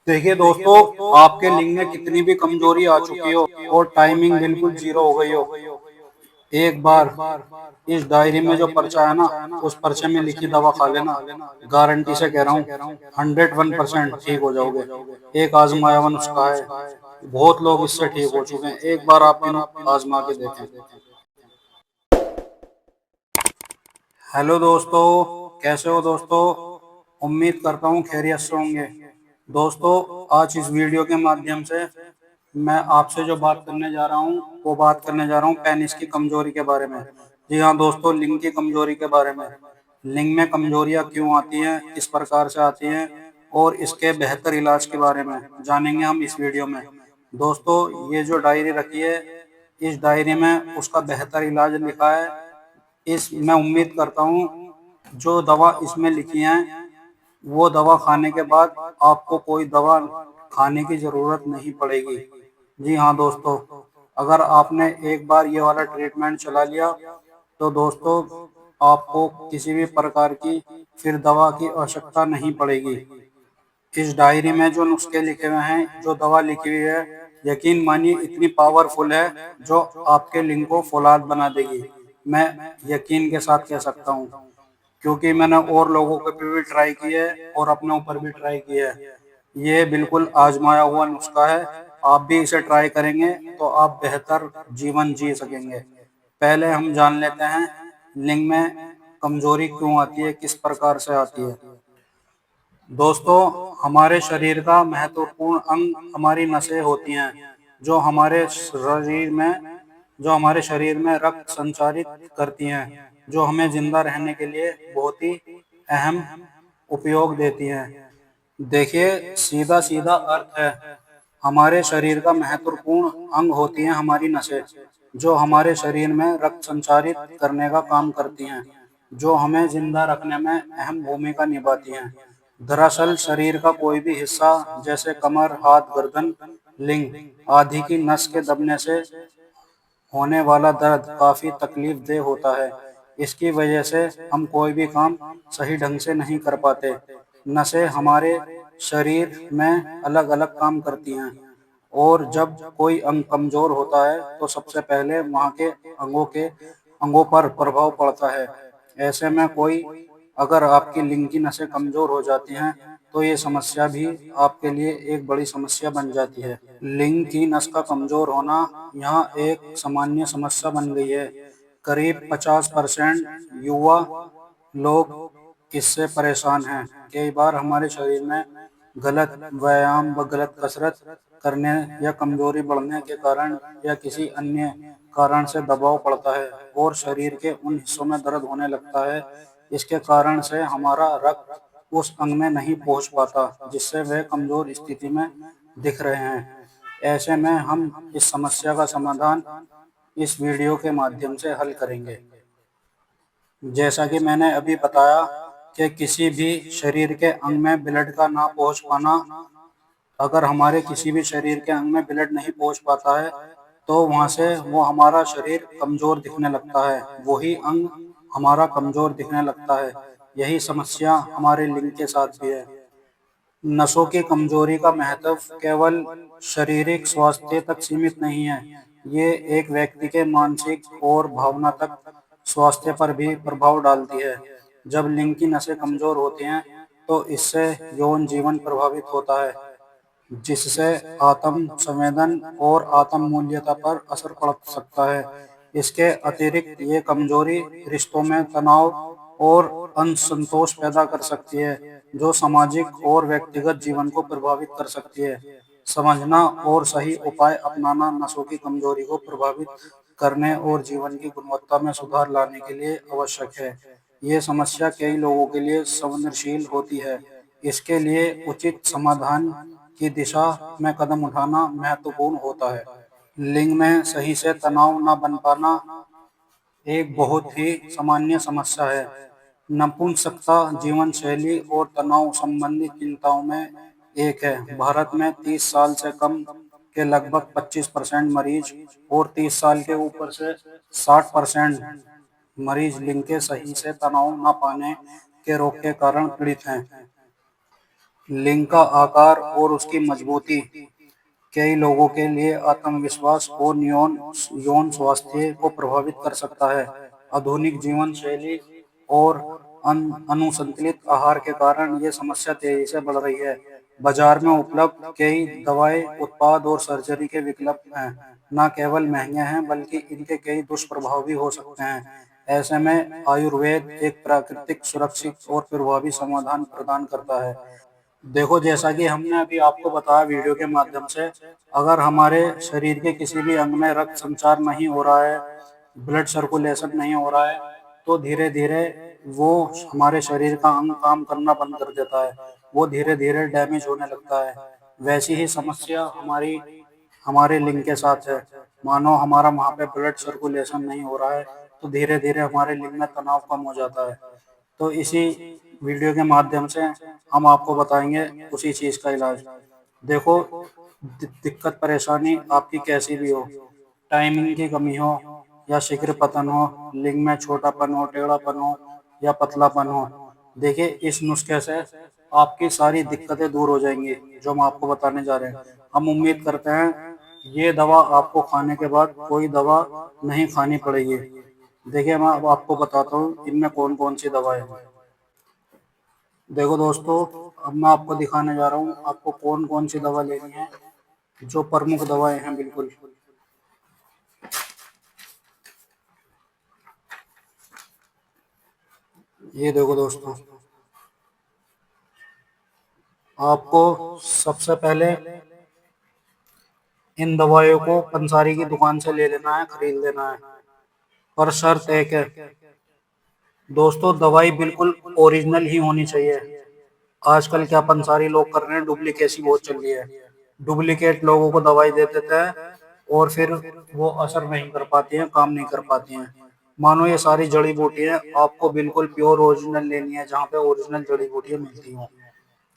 देखिए दोस्तों, आपके लिंग में कितनी भी कमजोरी आ चुकी हो और टाइमिंग बिल्कुल जीरो हो गई हो, एक बार इस डायरी में जो पर्चा है ना, उस पर्चे में लिखी दवा खा लेना। गारंटी से कह रहा हूँ, 101% ठीक हो जाओगे। एक आजमाया हुआ नुस्खा है, बहुत लोग इससे ठीक हो चुके हैं। एक बार आप इन आजमा के देखें। हेलो दोस्तों, कैसे हो दोस्तों? उम्मीद करता हूँ खैरियत से होंगे। दोस्तों, आज इस वीडियो के माध्यम से मैं आपसे जो बात करने जा रहा हूँ, वो बात करने जा रहा हूँ पेनिस की कमजोरी के बारे में। जी हाँ दोस्तों, लिंग की कमजोरी के बारे में। लिंग में कमजोरियाँ क्यों आती हैं, किस प्रकार से आती हैं, और इसके बेहतर इलाज के बारे में जानेंगे हम इस वीडियो में। दोस्तों, ये जो डायरी रखी है, इस डायरी में उसका बेहतर इलाज लिखा है। इस मैं उम्मीद करता हूँ जो दवा इसमें लिखी है, वो दवा खाने के बाद आपको कोई दवा खाने की जरूरत नहीं पड़ेगी। जी हाँ दोस्तों, अगर आपने एक बार ये वाला ट्रीटमेंट चला लिया तो दोस्तों आपको किसी भी प्रकार की फिर दवा की आवश्यकता नहीं पड़ेगी। इस डायरी में जो नुस्खे लिखे हुए हैं, जो दवा लिखी हुई है, यकीन मानिए इतनी पावरफुल है जो आपके लिंग को फौलाद बना देगी। मैं यकीन के साथ कह सकता हूँ, क्योंकि मैंने और लोगों के पे भी ट्राई किया है और अपने ऊपर भी ट्राई किया है। ये बिल्कुल आजमाया हुआ नुस्खा है। आप भी इसे ट्राई करेंगे तो आप बेहतर जीवन जी सकेंगे। पहले हम जान लेते हैं लिंग में कमजोरी क्यों आती है, किस प्रकार से आती है। दोस्तों, हमारे शरीर का महत्वपूर्ण अंग हमारी नसें होती हैं, जो हमारे शरीर में रक्त संचारित करती हैं, जो हमें जिंदा रहने के लिए बहुत ही अहम उपयोग देती हैं। देखिए, सीधा सीधा अर्थ है, हमारे शरीर का महत्वपूर्ण अंग होती हैं हमारी नसें, जो हमारे शरीर में रक्त संचारित करने का काम करती हैं, जो हमें जिंदा रखने में अहम भूमिका निभाती हैं। दरअसल शरीर का कोई भी हिस्सा, जैसे कमर, हाथ, गर्दन, लिंग आदि की नस के दबने से होने वाला दर्द काफी तकलीफ देह होता है। इसकी वजह से हम कोई भी काम सही ढंग से नहीं कर पाते। नसें हमारे शरीर में अलग अलग काम करती हैं, और जब कोई अंग कमजोर होता है तो सबसे पहले वहाँ के अंगों पर प्रभाव पड़ता है। ऐसे में कोई अगर आपकी लिंग की नसें कमजोर हो जाती हैं तो ये समस्या भी आपके लिए एक बड़ी समस्या बन जाती है। लिंग की नस का कमजोर होना यहाँ एक सामान्य समस्या बन गई है। करीब 50% युवा लोग इससे परेशान हैं। कई बार हमारे शरीर में गलत व्यायाम व गलत कसरत करने या कमजोरी बढ़ने के कारण या किसी अन्य कारण से दबाव पड़ता है और शरीर के उन हिस्सों में दर्द होने लगता है। इसके कारण से हमारा रक्त उस अंग में नहीं पहुंच पाता, जिससे वह कमजोर स्थिति में दिख रहे हैं। ऐसे में हम इस समस्या का समाधान इस वीडियो के माध्यम से हल करेंगे। जैसा कि मैंने अभी बताया कि किसी भी शरीर के अंग में ब्लड का ना पहुंच पाना, अगर हमारे किसी भी शरीर के अंग में ब्लड नहीं पहुंच पाता है तो वहां से वो हमारा शरीर कमजोर दिखने लगता है, वही अंग हमारा कमजोर दिखने लगता है। यही समस्या हमारे लिंग के साथ भी है। नसों की कमजोरी का महत्व केवल शारीरिक स्वास्थ्य तक सीमित नहीं है, ये एक व्यक्ति के मानसिक और भावनात्मक स्वास्थ्य पर भी प्रभाव डालती है। जब लिंग की नसें कमजोर होती हैं तो इससे यौन जीवन प्रभावित होता है, जिससे आत्म संवेदन और आत्म मूल्यता पर असर पड़ सकता है। इसके अतिरिक्त ये कमजोरी रिश्तों में तनाव और असंतोष पैदा कर सकती है, जो सामाजिक और व्यक्तिगत जीवन को प्रभावित कर सकती है। समझना और सही उपाय अपनाना नसों की कमजोरी को प्रभावित करने और जीवन की गुणवत्ता में सुधार लाने के लिए आवश्यक है। ये समस्या कई लोगों के लिए संवेदनशील होती है। इसके लिए उचित समाधान की दिशा में कदम उठाना महत्वपूर्ण होता है। लिंग में सही से तनाव न बन पाना एक बहुत ही सामान्य समस्या है। नपुंसकता जीवन शैली और तनाव संबंधी चिंताओं में एक है। भारत में 30 साल से कम के लगभग 25% मरीज और 30 साल के ऊपर से 60% मरीज लिंग के सही से तनाव न पाने के रोग के कारण पीड़ित हैं। लिंग का आकार और उसकी मजबूती कई लोगों के लिए आत्मविश्वास और यौन यौन स्वास्थ्य को प्रभावित कर सकता है। आधुनिक जीवन शैली और अनुसंतुलित आहार के कारण ये समस्या तेजी से बढ़ रही है। बाजार में उपलब्ध कई दवाएं, उत्पाद और सर्जरी के विकल्प हैं, न केवल महंगे हैं बल्कि इनके कई दुष्प्रभाव भी हो सकते हैं। ऐसे में आयुर्वेद एक प्राकृतिक, सुरक्षित और प्रभावी समाधान प्रदान करता है। देखो, जैसा कि हमने अभी आपको बताया वीडियो के माध्यम से, अगर हमारे शरीर के किसी भी अंग में रक्त संचार नहीं हो रहा है, ब्लड सर्कुलेशन नहीं हो रहा है, तो धीरे धीरे वो हमारे शरीर का अंग काम करना बंद कर देता है, वो धीरे धीरे डैमेज होने लगता है। वैसी ही समस्या हमारे लिंग के साथ है। मानो हमारा वहाँ पे ब्लड सर्कुलेशन नहीं हो रहा है, तो धीरे धीरे हमारे लिंग में तनाव कम हो जाता है। तो इसी वीडियो के माध्यम से हम आपको बताएंगे उसी चीज का इलाज। देखो, दिक्कत परेशानी आपकी कैसी भी हो, टाइमिंग की कमी हो या शीघ्र पतन हो, लिंग में छोटापन हो, टेढ़ापन हो या पतलापन हो, देखिए इस नुस्खे से आपकी सारी दिक्कतें दूर हो जाएंगी जो हम आपको बताने जा रहे हैं। हम उम्मीद करते हैं ये दवा आपको खाने के बाद कोई दवा नहीं खानी पड़ेगी। देखिए, मैं अब आपको बताता हूँ इनमें कौन कौन सी दवाएं हैं। देखो दोस्तों, अब मैं आपको दिखाने जा रहा हूँ आपको कौन कौन सी दवा लेनी है, जो प्रमुख दवाएं हैं बिल्कुल। ये देखो दोस्तों, आपको सबसे पहले इन दवाइयों को पंसारी की दुकान से ले लेना है, खरीद लेना है। पर शर्त एक है दोस्तों, दवाई बिल्कुल ओरिजिनल ही होनी चाहिए। आजकल क्या पंसारी लोग कर रहे हैं, डुप्लीकेसी बहुत चल रही है। डुप्लीकेट लोगों को दवाई दे देते हैं और फिर वो असर नहीं कर पाती हैं, काम नहीं कर पाती हैं। मानो ये सारी जड़ी बूटियां आपको बिल्कुल प्योर ओरिजिनल लेनी है, जहाँ पे ओरिजिनल जड़ी बूटियां मिलती हों।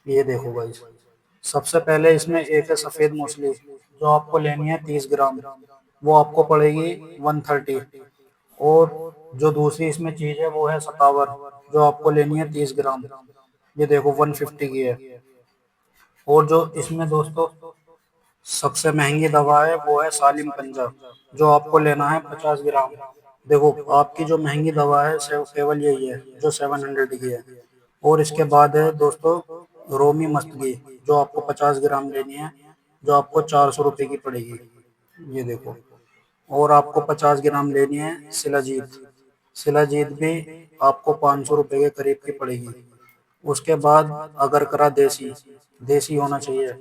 ये देखो भाई, सबसे पहले इसमें एक है सफेद मूसली, जो आपको लेनी है 30 ग्राम। वो आपको पड़ेगी 130। और जो दूसरी इसमें चीज है वो है सतावर, जो आपको लेनी है 30 ग्राम। ये देखो 150 की है। और जो इसमें दोस्तों सबसे महंगी दवा है वो है सालिम पंजा, जो आपको लेना है 50 ग्राम। देखो, आपकी जो महंगी दवा है केवल यही है जो 700 की है। और इसके बाद है दोस्तों रोमी मस्तगी, जो आपको 50 ग्राम लेनी है, जो आपको 400 रुपये की पड़ेगी। ये देखो। और आपको 50 ग्राम लेनी है शिलाजीत। शिलाजीत भी आपको 500 रुपये के करीब की पड़ेगी। उसके बाद अगर करा देसी, देसी होना चाहिए,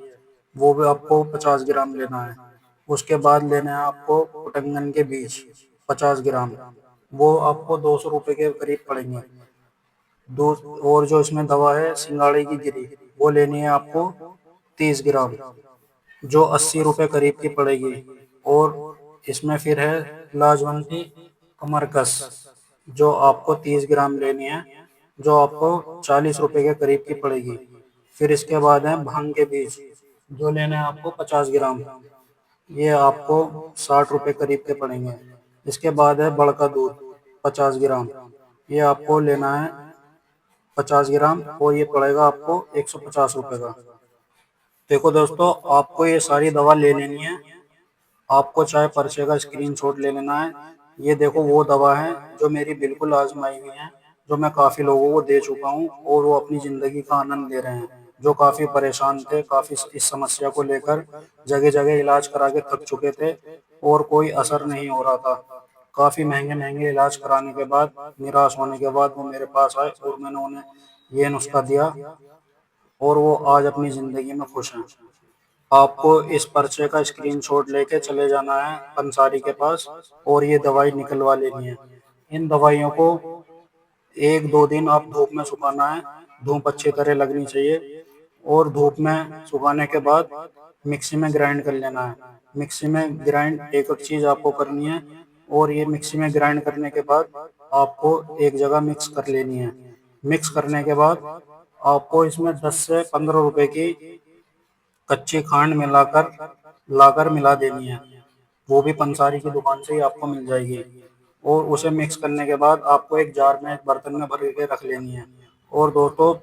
वो भी आपको 50 ग्राम लेना है। उसके बाद लेना है आपको पुटंगन के बीज 50 ग्राम, वो आपको 200 रुपये के करीब पड़ेंगे। दो। और जो इसमें दवा है सिंगाड़े की गिरी, वो लेनी है आपको 30 ग्राम, जो 80 रुपये करीब की पड़ेगी। और इसमें फिर है लाजवंती कमरकस, जो आपको 30 ग्राम लेनी है, जो आपको 40 रुपये के करीब की पड़ेगी। फिर इसके बाद है भांग के बीज, जो लेने हैं आपको 50 ग्राम, ये आपको 60 रुपये करीब के पड़ेंगे। इसके बाद है बड़का दूध 50 ग्राम, ये आपको लेना है 50 ग्राम, और ये पड़ेगा आपको 150 रुपये का। देखो दोस्तों, आपको ये सारी दवा ले लेनी है। आपको चाहे पर्चे का स्क्रीनशॉट ले लेना है। ये देखो वो दवा है जो मेरी बिल्कुल आजमाई हुई है, जो मैं काफी लोगों को दे चुका हूँ और वो अपनी जिंदगी का आनंद ले रहे हैं, जो काफी परेशान थे, काफी इस समस्या को लेकर जगह जगह इलाज करा के थक चुके थे और कोई असर नहीं हो रहा था। काफी महंगे महंगे इलाज कराने के बाद, निराश होने के बाद वो मेरे पास आए और मैंने उन्हें ये नुस्खा दिया और वो आज अपनी जिंदगी में खुश हैं। आपको इस पर्चे का स्क्रीनशॉट लेके चले जाना है पंसारी के पास और ये दवाई निकलवा लेनी है। इन दवाइयों को 1-2 दिन आप धूप में सुखाना है, धूप अच्छी तरह लगनी चाहिए। और धूप में सुखाने के बाद मिक्सी में ग्राइंड कर लेना है। मिक्सी में ग्राइंड एक एक चीज आपको करनी है, और ये मिक्सी में ग्राइंड करने के बाद आपको एक जगह मिक्स कर लेनी है। मिक्स करने के बाद आपको इसमें 10 से 15 रुपए की कच्ची खांड मिलाकर लाकर मिला देनी है। वो भी पंसारी की दुकान से ही आपको मिल जाएगी। और उसे मिक्स करने के बाद आपको एक जार में, एक बर्तन में भर के रख लेनी है। और दोस्तों,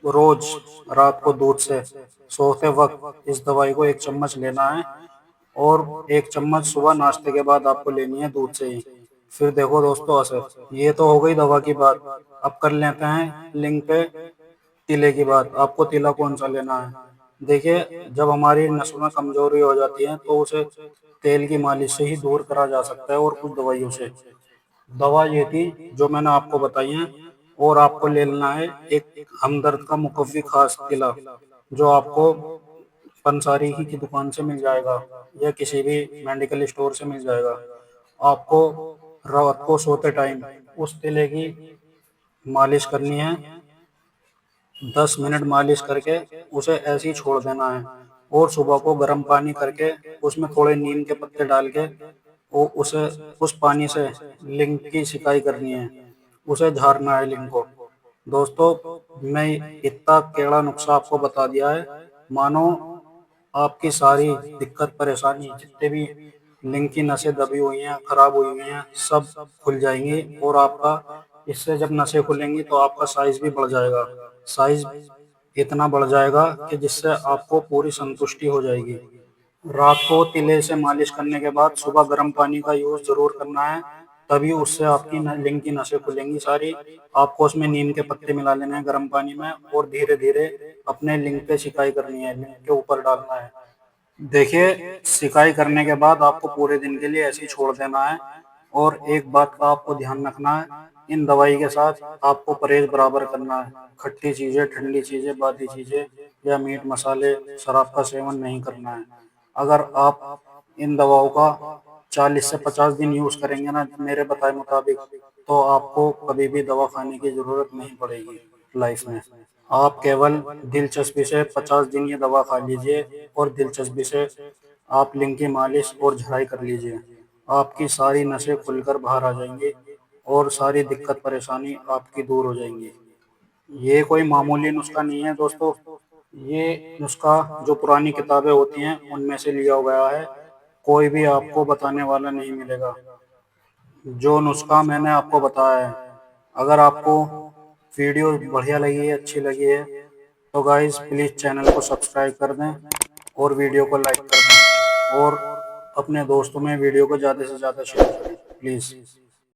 रोज रात को दूध से सोते वक्त इस दवाई को 1 चम्मच लेना है, और 1 चम्मच सुबह नाश्ते के बाद आपको लेनी है दूध से ही। फिर देखो दोस्तों असर। ये तो हो गई दवा की बात। अब कर लेते हैं लिंक पे तिले की बात। आपको तिला कौन सा लेना है? देखिए, जब हमारी नसों में कमजोरी हो जाती है तो उसे तेल की मालिश से ही दूर करा जा सकता है, और कुछ दवाइयों से। दवा ये थी जो मैंने आपको बताई है। और आपको ले लेना है एक हमदर्द का मुकव्वी खास तिला, जो आपको पंसारी ही की दुकान से मिल जाएगा, या किसी भी मेडिकल स्टोर से मिल जाएगा। आपको रात को सोते टाइम उस तिले की मालिश करनी है। 10 मिनट मालिश करके उसे ऐसे ही छोड़ देना है, और सुबह को गर्म पानी करके उसमें थोड़े नीम के पत्ते डाल के वो उसे उस पानी से लिंग की सिकाई करनी है, उसे झाड़ना है लिंग को। दोस्तों, मैं इतना केड़ा नुस्खा आपको बता दिया है, मानो आपकी सारी दिक्कत परेशानी जितने भी लिंग की नसें दबी हुई हैं, खराब हुई हुई हैं, सब खुल जाएंगी। और आपका इससे जब नसें खुलेंगी तो आपका साइज भी बढ़ जाएगा। साइज इतना बढ़ जाएगा कि जिससे आपको पूरी संतुष्टि हो जाएगी। रात को तिले से मालिश करने के बाद सुबह गर्म पानी का यूज जरूर करना है, तभी उससे आपकी लिंग की नसें खुलेंगी सारी। आपको उसमें नीम के पत्ते मिला लेने हैं गर्म पानी में, और धीरे धीरे अपने लिंग पे सिकाई करनी है, लिंग के ऊपर डालना है। देखिए, सिकाई करने के बाद आपको पूरे दिन के लिए ऐसे ही छोड़ देना है। और एक बात का आपको ध्यान रखना है, इन दवाई के साथ आपको परहेज बराबर करना है। खट्टी चीजें, ठंडी चीजें, बादी चीजें या मीट मसाले, शराब का सेवन नहीं करना है। अगर आप इन दवाओं का 40 से 50 दिन यूज करेंगे ना मेरे बताए मुताबिक, तो आपको कभी भी दवा खाने की जरूरत नहीं पड़ेगी लाइफ में। आप केवल दिलचस्पी से 50 दिन ये दवा खा लीजिए, और दिलचस्पी से आप लिंग की मालिश और झड़ाई कर लीजिए। आपकी सारी नसें खुलकर बाहर आ जाएंगी, और सारी दिक्कत परेशानी आपकी दूर हो जाएंगी। ये कोई मामूली नुस्खा नहीं है दोस्तों। ये नुस्खा जो पुरानी किताबें होती हैं उनमें से लिया गया है। कोई भी आपको बताने वाला नहीं मिलेगा। जो नुस्खा मैंने आपको बताया है, अगर आपको वीडियो बढ़िया लगी है, अच्छी लगी है, तो गाइस प्लीज़ चैनल को सब्सक्राइब कर दें, और वीडियो को लाइक कर दें, और अपने दोस्तों में वीडियो को ज़्यादा से ज़्यादा शेयर करें प्लीज़।